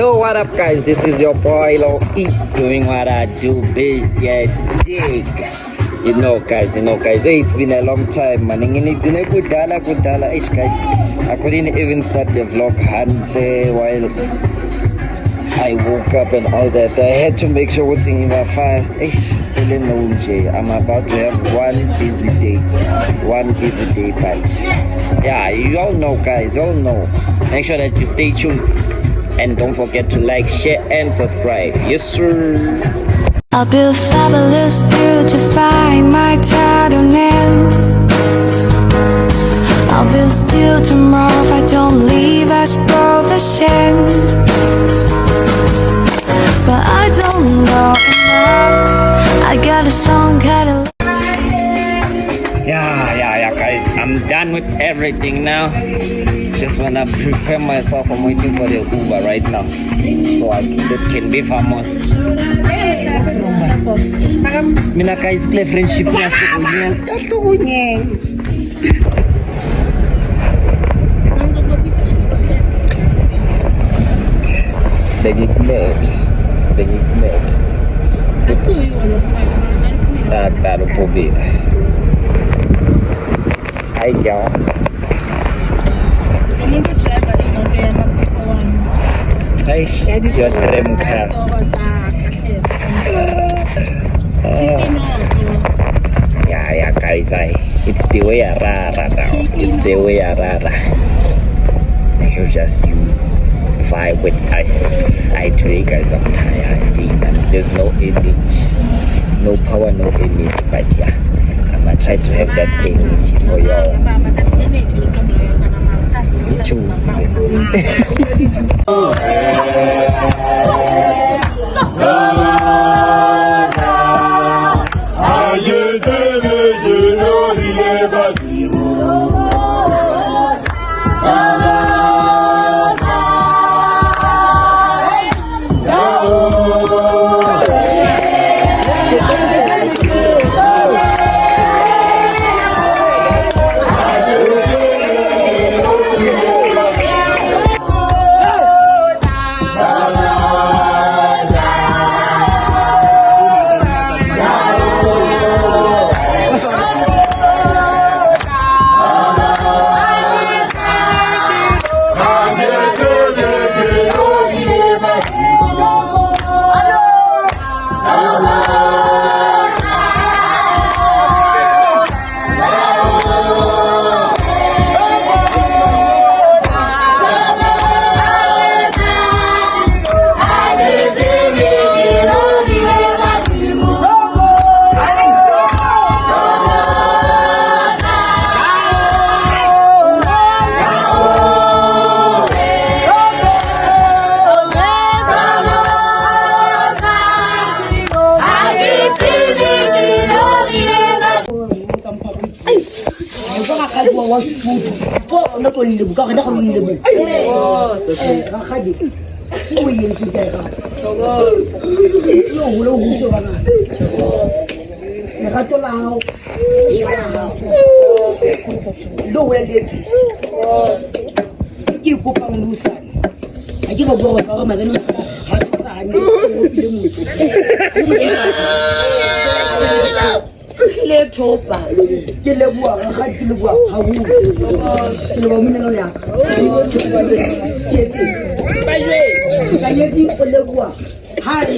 Yo, what up guys, this is your boy Lo East doing what I do best, yeah, dig. You know guys, hey, it's been a long time, man. Kudala, ish guys. I couldn't even start the vlog while I woke up and all that. I had to make sure what's in my fast. I'm about to have one busy day, but yeah, you all know guys, you all know. Make sure that you stay tuned and don't forget to like, share and subscribe. Yes sir. I'll build fabulous through to find my title name. I'll build still tomorrow if I don't leave as profession. But I don't know enough. I got a song catalog. Yeah guys, I'm done with everything now. Just wanna prepare myself. I'm waiting for the Uber right now, so I can be famous. Mina guys play friendship. Taruh mobil. Hai jauh. Hai shady your dream car. Yeah guys, it's the way Arara now. It's the way Arara. You just vibe with us. I tell you guys I'm tired. There's no image, no power, no image, but yeah, I'm gonna try to have that image for y'all. You choose Para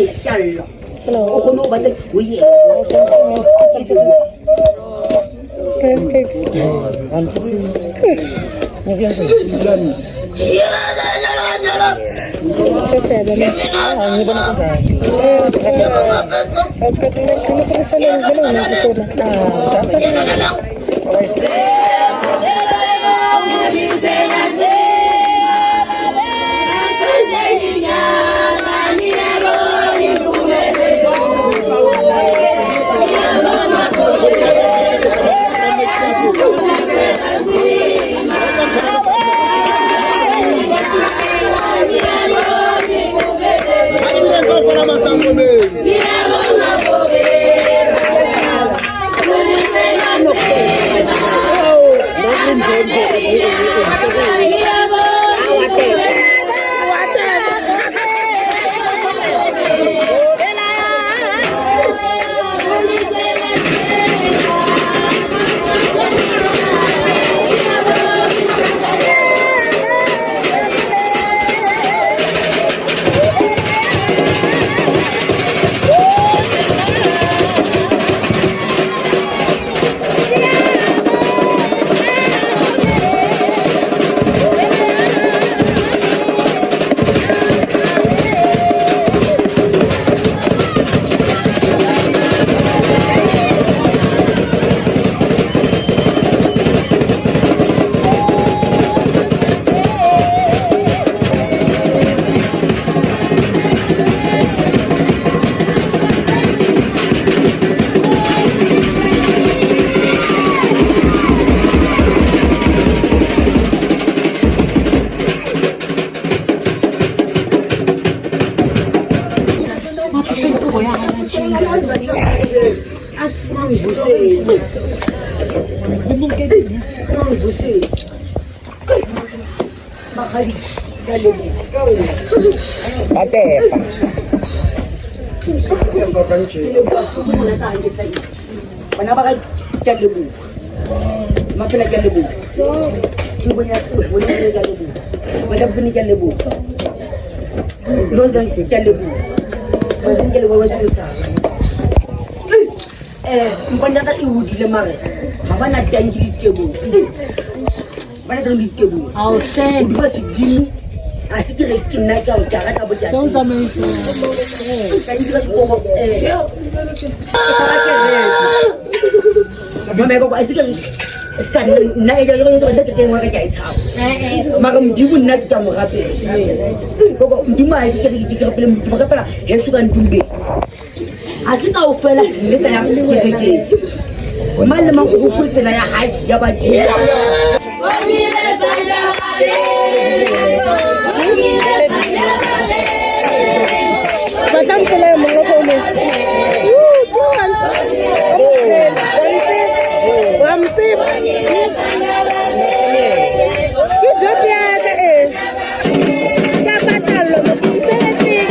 Atepa. Mana pakai cat lebu? Makan cat lebu. Ini punya cat lebu. Macam punya cat lebu. Los dan cat lebu. Macam cat lebu macam besar. Banyak tak ibu di lemar. Apa nak janji cebu? Mana janji cebu? Oh, shit. Udah sedih. Asyik lagi nak kau jangan apa jadi. São amazing. Kan juga sepuluh. Mama kau asyik kan. Sekarang nak aja kalau itu ada kerja mereka jadi sahab. Maka mungkin nak jamu kape. Kau mungkin mah asyik kerja film mereka pernah hesukan jumbe. Asyik kau fela ni saya kerja. Malam aku full saya hai ya baca. Macam pula mengapa ni? Tuhan. Ramsip. Hidup ya ada jabatan lo mungkin selesai.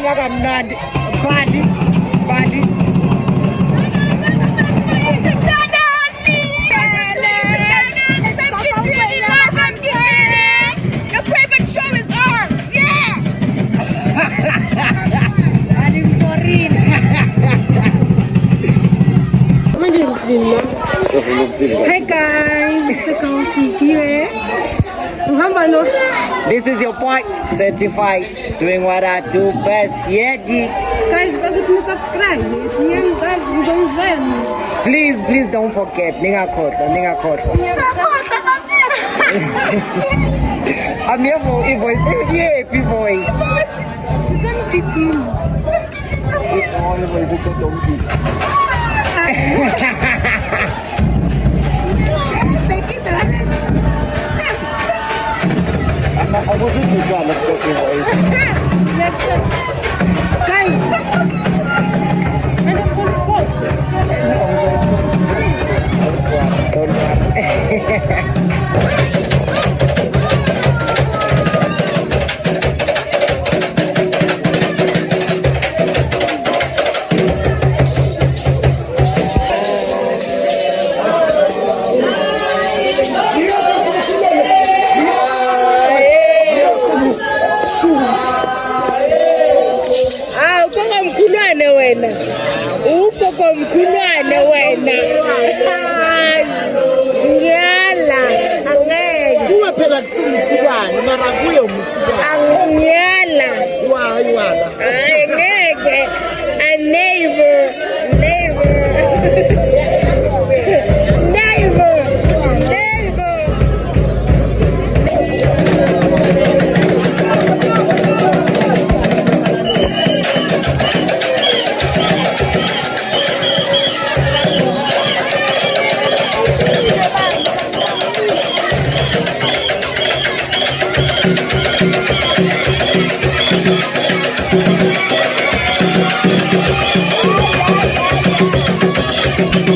Kudlala kamnandi. Bali. Your favorite show is on. Yeah. Hi guys, This is your boy, certified, doing what I do best. Yeah, D. guys, subscribe. Please don't forget. Ninga khohlwa. I'm here for e-voice. Yeah, e-voice. I wasn't too dry. Let's go e-voice. Guys, Don't uko mkulwane wena. Ngiyala angeke Kuphela kusimkhulwane mara kuye umkhulwane. angiyala Wala. angeke a neighbor Thank you.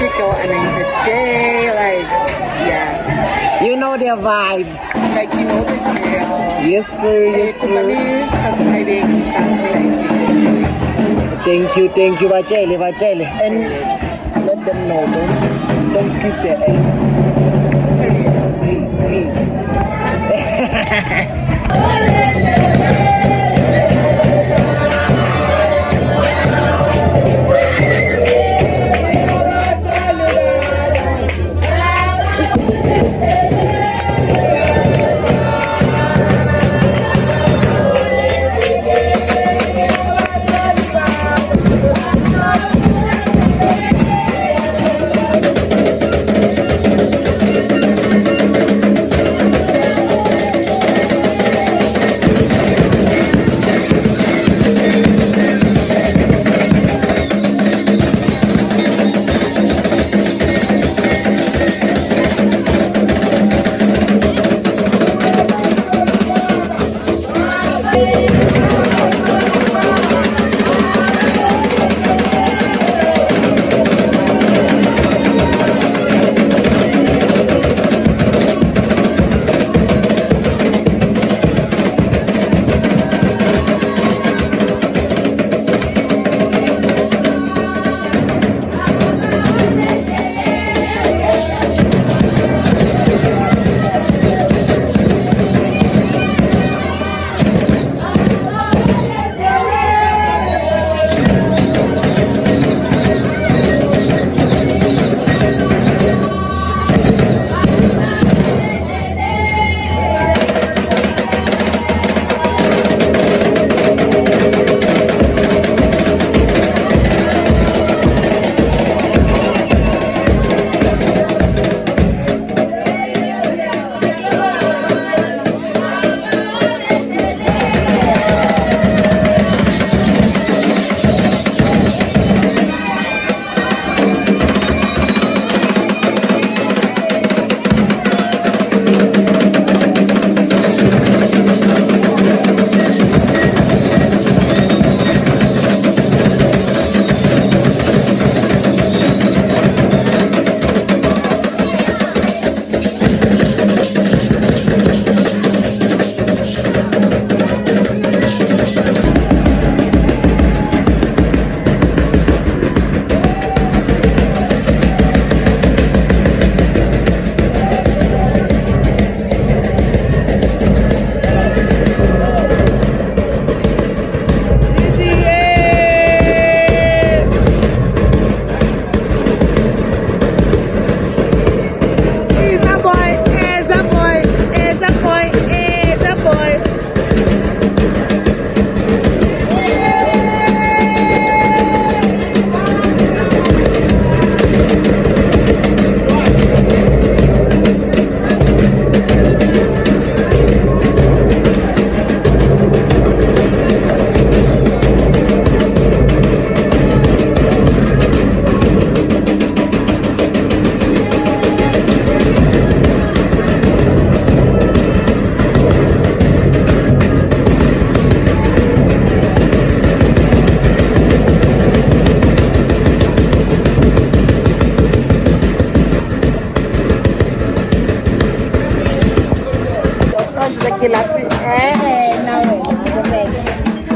Chico and then to Jay, like, yeah. You know their vibes. Like, you know the drill. Yes, sir. Yes, sir. Subscribing, stuff like Thank you, Vachele. And let them know, don't skip their ends. Please.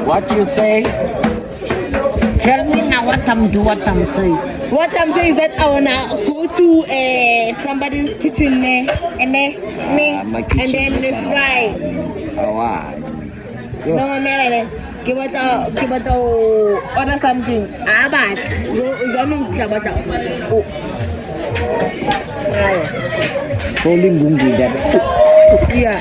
What you say? Tell me now what I'm saying. What I'm saying is that I wanna go to somebody's kitchen and then they fry. Oh, wow. No man, give it order something. But you don't care about fry. Falling gungi that. Yeah.